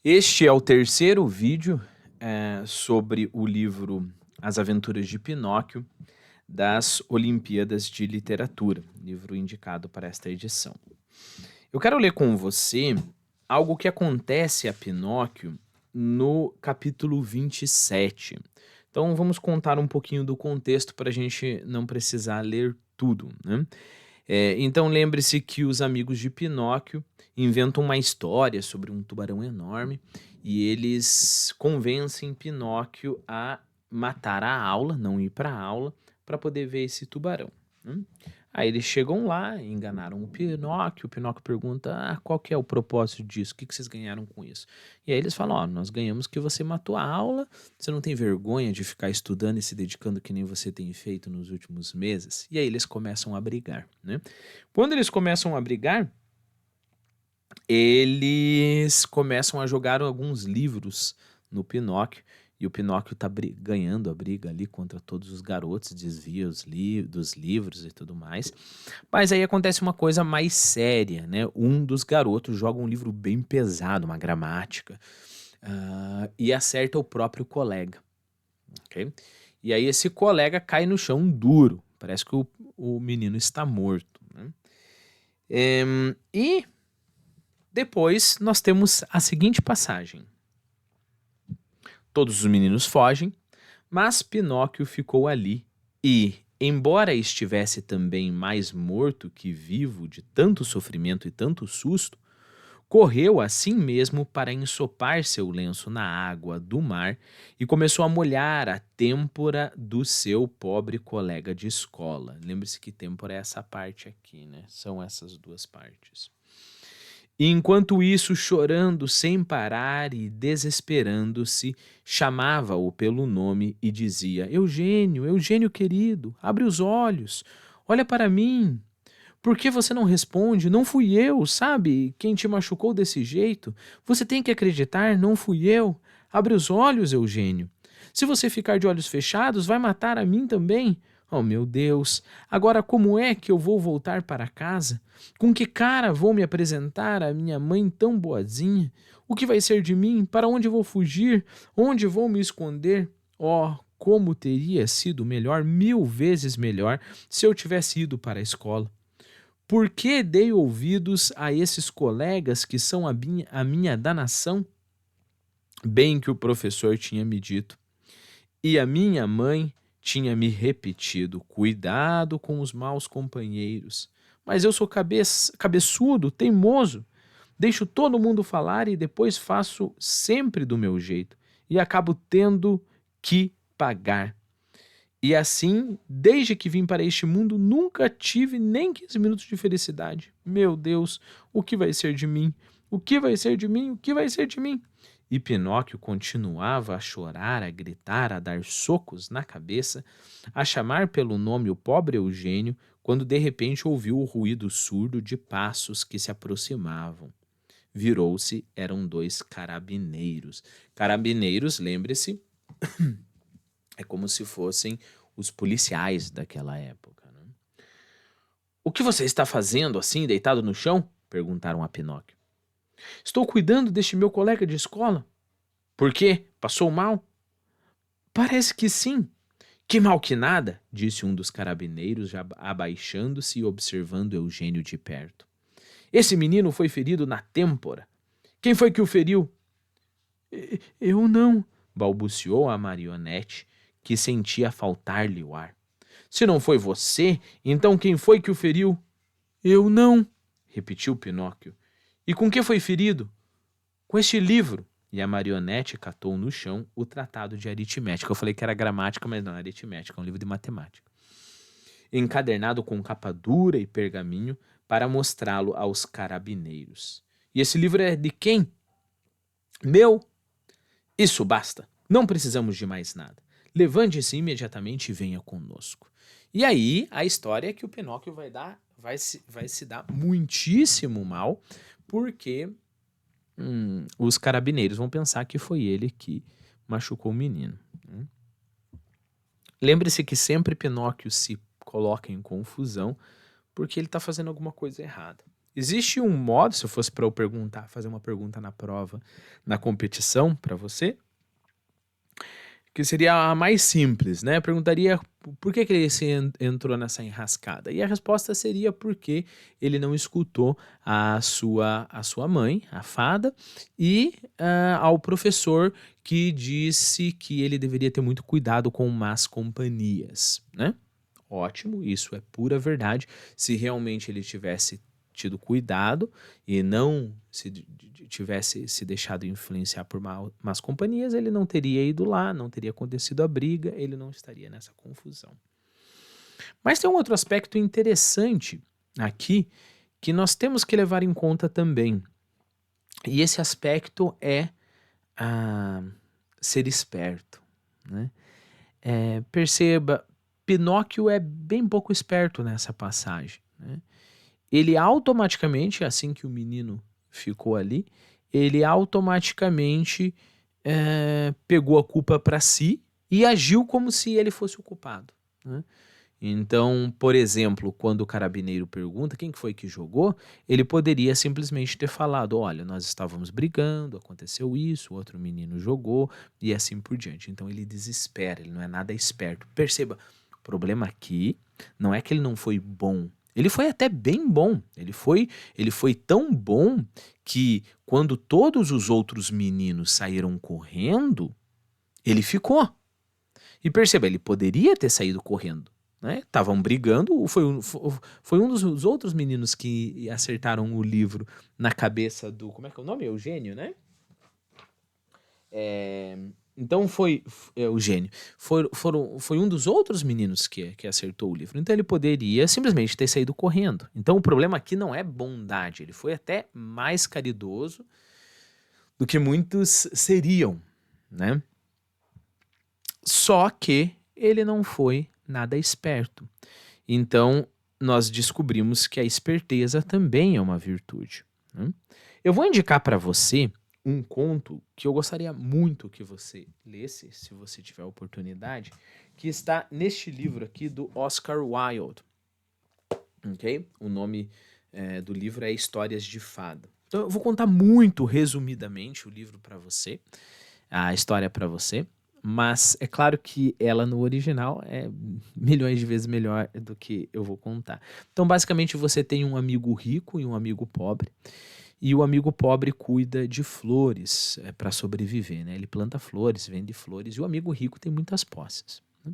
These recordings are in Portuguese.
Este é o terceiro vídeo sobre o livro As Aventuras de Pinóquio das Olimpíadas de Literatura, livro indicado para esta edição. Eu quero ler com você algo que acontece a Pinóquio no capítulo 27. Então vamos contar um pouquinho do contexto para a gente não precisar ler tudo, né? Então lembre-se que os amigos de Pinóquio inventam uma história sobre um tubarão enorme e eles convencem Pinóquio a matar a aula, não ir para a aula, para poder ver esse tubarão, né? Aí eles chegam lá, enganaram o Pinóquio pergunta, qual que é o propósito disso? O que vocês ganharam com isso? E aí eles falam, nós ganhamos que você matou a aula, você não tem vergonha de ficar estudando e se dedicando que nem você tem feito nos últimos meses? E aí eles começam a brigar, né? Quando eles começam a brigar, eles começam a jogar alguns livros no Pinóquio, e o Pinóquio tá ganhando a briga ali contra todos os garotos, desvia dos livros e tudo mais. Mas aí acontece uma coisa mais séria, né? Um dos garotos joga um livro bem pesado, uma gramática, e acerta o próprio colega, ok? E aí esse colega cai no chão duro, parece que o menino está morto, né? E depois nós temos a seguinte passagem. Todos os meninos fogem, mas Pinóquio ficou ali e, embora estivesse também mais morto que vivo de tanto sofrimento e tanto susto, correu assim mesmo para ensopar seu lenço na água do mar e começou a molhar a têmpora do seu pobre colega de escola. Lembre-se que têmpora é essa parte aqui, né? São essas duas partes. E enquanto isso, chorando sem parar e desesperando-se, chamava-o pelo nome e dizia: Eugênio, Eugênio querido, abre os olhos, olha para mim. Por que você não responde? Não fui eu, sabe? Quem te machucou desse jeito? Você tem que acreditar, não fui eu. Abre os olhos, Eugênio. Se você ficar de olhos fechados, vai matar a mim também. Oh, meu Deus! Agora como é que eu vou voltar para casa? Com que cara vou me apresentar à minha mãe tão boazinha? O que vai ser de mim? Para onde vou fugir? Onde vou me esconder? Oh, como teria sido melhor, 1000 vezes melhor, se eu tivesse ido para a escola. Por que dei ouvidos a esses colegas que são a minha danação? Bem que o professor tinha me dito, e a minha mãe tinha me repetido, cuidado com os maus companheiros. Mas eu sou cabeçudo, teimoso, deixo todo mundo falar e depois faço sempre do meu jeito, e acabo tendo que pagar. E assim, desde que vim para este mundo, nunca tive nem 15 minutos de felicidade. Meu Deus, o que vai ser de mim? O que vai ser de mim? O que vai ser de mim? E Pinóquio continuava a chorar, a gritar, a dar socos na cabeça, a chamar pelo nome o pobre Eugênio, quando de repente ouviu o ruído surdo de passos que se aproximavam. Virou-se, eram 2 carabineiros. Carabineiros, lembre-se, é como se fossem os policiais daquela época, né? O que você está fazendo assim, deitado no chão? Perguntaram a Pinóquio. Estou cuidando deste meu colega de escola. Por quê? Passou mal? Parece que sim. Que mal que nada, disse um dos carabineiros, já abaixando-se e observando Eugênio de perto. Esse menino foi ferido na têmpora. Quem foi que o feriu? Eu não, balbuciou a marionete, que sentia faltar-lhe o ar. Se não foi você, então quem foi que o feriu? Eu não, repetiu Pinóquio. E com que foi ferido? Com este livro. E a marionete catou no chão o tratado de aritmética. Eu falei que era gramática, mas não, é aritmética, é um livro de matemática. Encadernado com capa dura e pergaminho para mostrá-lo aos carabineiros. E esse livro é de quem? Meu. Isso basta. Não precisamos de mais nada. Levante-se imediatamente e venha conosco. E aí, a história é que o Pinóquio vai se dar muitíssimo mal, porque os carabineiros vão pensar que foi ele que machucou o menino. Lembre-se que sempre Pinóquio se coloca em confusão porque ele está fazendo alguma coisa errada. Existe um modo, se eu fosse para eu perguntar, fazer uma pergunta na prova, na competição para você, que seria a mais simples, né? Eu perguntaria por que ele entrou nessa enrascada. E a resposta seria porque ele não escutou a sua mãe, a fada, e ao professor que disse que ele deveria ter muito cuidado com más companhias, né? Ótimo, isso é pura verdade. Se realmente ele tivesse tido cuidado e não tivesse se deixado influenciar por más companhias, ele não teria ido lá, não teria acontecido a briga, ele não estaria nessa confusão. Mas tem um outro aspecto interessante aqui que nós temos que levar em conta também. E esse aspecto é ser esperto, né? Perceba, Pinóquio é bem pouco esperto nessa passagem, né? Ele automaticamente, assim que o menino ficou ali, ele automaticamente pegou a culpa para si e agiu como se ele fosse o culpado, né? Então, por exemplo, quando o carabineiro pergunta quem que foi que jogou, ele poderia simplesmente ter falado, olha, nós estávamos brigando, aconteceu isso, o outro menino jogou e assim por diante. Então ele desespera, ele não é nada esperto. Perceba, o problema aqui não é que ele não foi bom. Ele foi até bem bom. Ele foi tão bom que quando todos os outros meninos saíram correndo, ele ficou. E perceba, ele poderia ter saído correndo, né? Estavam brigando, foi um dos outros meninos que acertaram o livro na cabeça do, como é que é o nome? Eugênio, né? Então foi o gênio. Foi um dos outros meninos que acertou o livro. Então ele poderia simplesmente ter saído correndo. Então o problema aqui não é bondade. Ele foi até mais caridoso do que muitos seriam, né? Só que ele não foi nada esperto. Então nós descobrimos que a esperteza também é uma virtude, né? Eu vou indicar para você um conto que eu gostaria muito que você lesse, se você tiver a oportunidade, que está neste livro aqui do Oscar Wilde, ok? O nome do livro é Histórias de Fada. Então eu vou contar muito resumidamente o livro para você, a história para você, mas é claro que ela no original é milhões de vezes melhor do que eu vou contar. Então basicamente você tem um amigo rico e um amigo pobre, e o amigo pobre cuida de flores para sobreviver, né? Ele planta flores, vende flores, e o amigo rico tem muitas posses, né?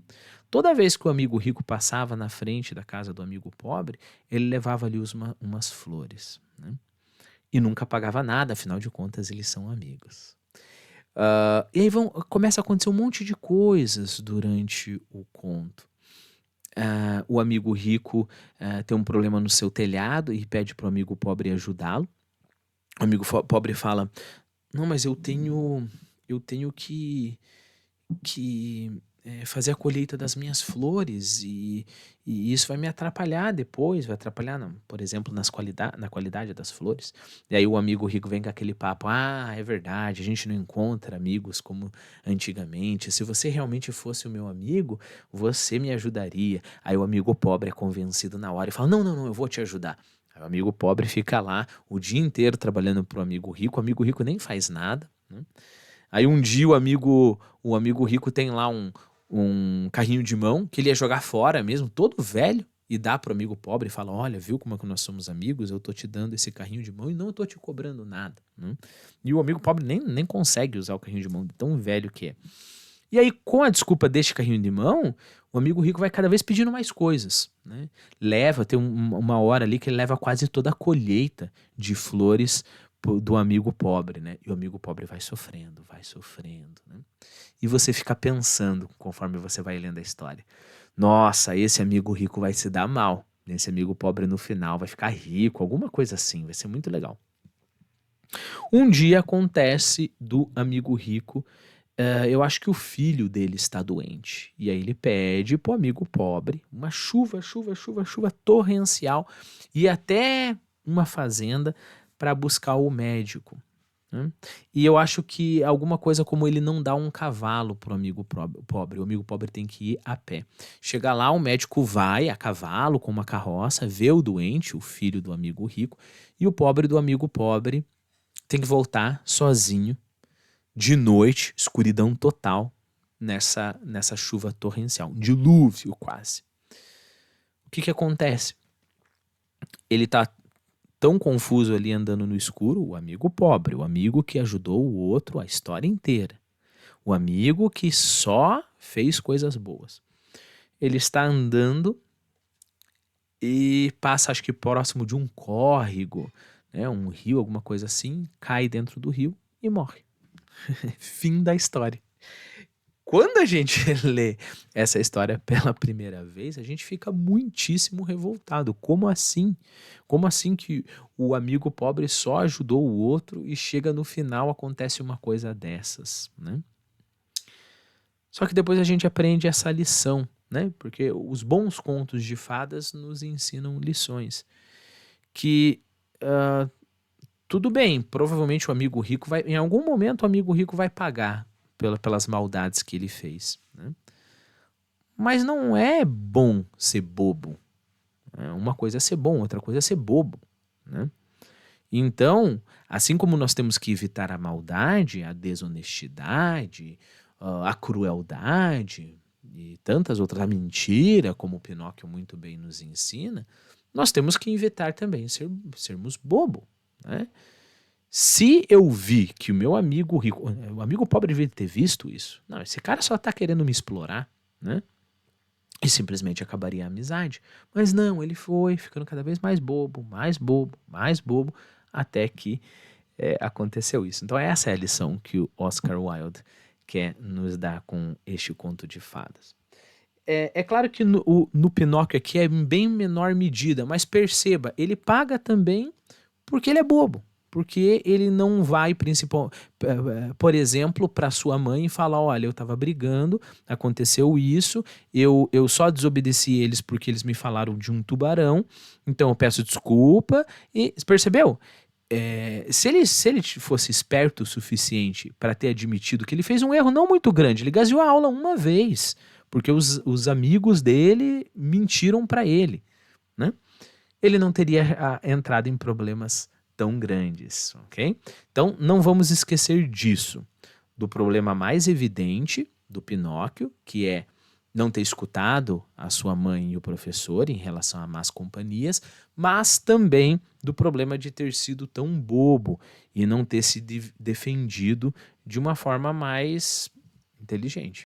Toda vez que o amigo rico passava na frente da casa do amigo pobre, ele levava ali umas flores, né? E nunca pagava nada, afinal de contas eles são amigos. E aí começa a acontecer um monte de coisas durante o conto. O amigo rico tem um problema no seu telhado e pede para o amigo pobre ajudá-lo. O amigo pobre fala, não, mas eu tenho que fazer a colheita das minhas flores e isso vai me atrapalhar depois, vai atrapalhar, não, por exemplo, na qualidade das flores. E aí o amigo rico vem com aquele papo, é verdade, a gente não encontra amigos como antigamente, se você realmente fosse o meu amigo, você me ajudaria. Aí o amigo pobre é convencido na hora e fala, não, eu vou te ajudar. Aí o amigo pobre fica lá o dia inteiro trabalhando pro amigo rico, o amigo rico nem faz nada, né? Aí um dia o amigo rico tem lá um carrinho de mão que ele ia jogar fora mesmo, todo velho, e dá pro amigo pobre e fala, olha, viu como é que nós somos amigos? Eu tô te dando esse carrinho de mão e não tô te cobrando nada, né? E o amigo pobre nem consegue usar o carrinho de mão, de tão velho que é. E aí, com a desculpa deste carrinho de mão, o amigo rico vai cada vez pedindo mais coisas, né? Tem uma hora ali que ele leva quase toda a colheita de flores do amigo pobre, né? E o amigo pobre vai sofrendo, né? E você fica pensando, conforme você vai lendo a história, nossa, esse amigo rico vai se dar mal. Esse amigo pobre no final vai ficar rico, alguma coisa assim, vai ser muito legal. Um dia acontece do amigo rico, eu acho que o filho dele está doente. E aí ele pede pro amigo pobre uma chuva torrencial e até uma fazenda para buscar o médico. né? E eu acho que alguma coisa como ele não dá um cavalo pro amigo pobre. O amigo pobre tem que ir a pé. Chega lá, o médico vai a cavalo com uma carroça, vê o doente, o filho do amigo rico, e o pobre do amigo pobre tem que voltar sozinho, de noite, escuridão total, nessa chuva torrencial, um dilúvio quase. O que acontece? Ele tá tão confuso ali andando no escuro, o amigo pobre, o amigo que ajudou o outro a história inteira, o amigo que só fez coisas boas. Ele está andando e passa, acho que próximo de um córrego, né, um rio, alguma coisa assim, cai dentro do rio e morre. Fim da história. Quando a gente lê essa história pela primeira vez, a gente fica muitíssimo revoltado. Como assim? Como assim que o amigo pobre só ajudou o outro e chega no final acontece uma coisa dessas, né? Só que depois a gente aprende essa lição, né? Porque os bons contos de fadas nos ensinam lições. Que tudo bem, provavelmente o amigo rico vai, em algum momento o amigo rico vai pagar pelas maldades que ele fez, né? Mas não é bom ser bobo. Né? Uma coisa é ser bom, outra coisa é ser bobo, né? Então, assim como nós temos que evitar a maldade, a desonestidade, a crueldade e tantas outras, a mentira, como o Pinóquio muito bem nos ensina, nós temos que evitar também sermos bobo, né? Se eu vi que o meu amigo rico, o amigo pobre devia ter visto isso. Não, esse cara só tá querendo me explorar, né? E simplesmente acabaria a amizade. Mas não, ele foi ficando cada vez mais bobo, mais bobo, mais bobo, até que aconteceu isso. Então essa é a lição que o Oscar Wilde quer nos dar com este conto de fadas. É claro que no Pinóquio aqui é em bem menor medida, mas perceba, ele paga também porque ele é bobo. Porque ele não vai, por exemplo, para sua mãe e falar: olha, eu estava brigando, aconteceu isso, eu só desobedeci eles porque eles me falaram de um tubarão, então eu peço desculpa. E percebeu? Se ele fosse esperto o suficiente para ter admitido que ele fez um erro não muito grande, ele gaseou a aula uma vez, porque os amigos dele mentiram para ele, né? Ele não teria entrado em problemas tão grandes, ok? Então, não vamos esquecer disso, do problema mais evidente do Pinóquio, que é não ter escutado a sua mãe e o professor em relação a más companhias, mas também do problema de ter sido tão bobo e não ter se defendido de uma forma mais inteligente.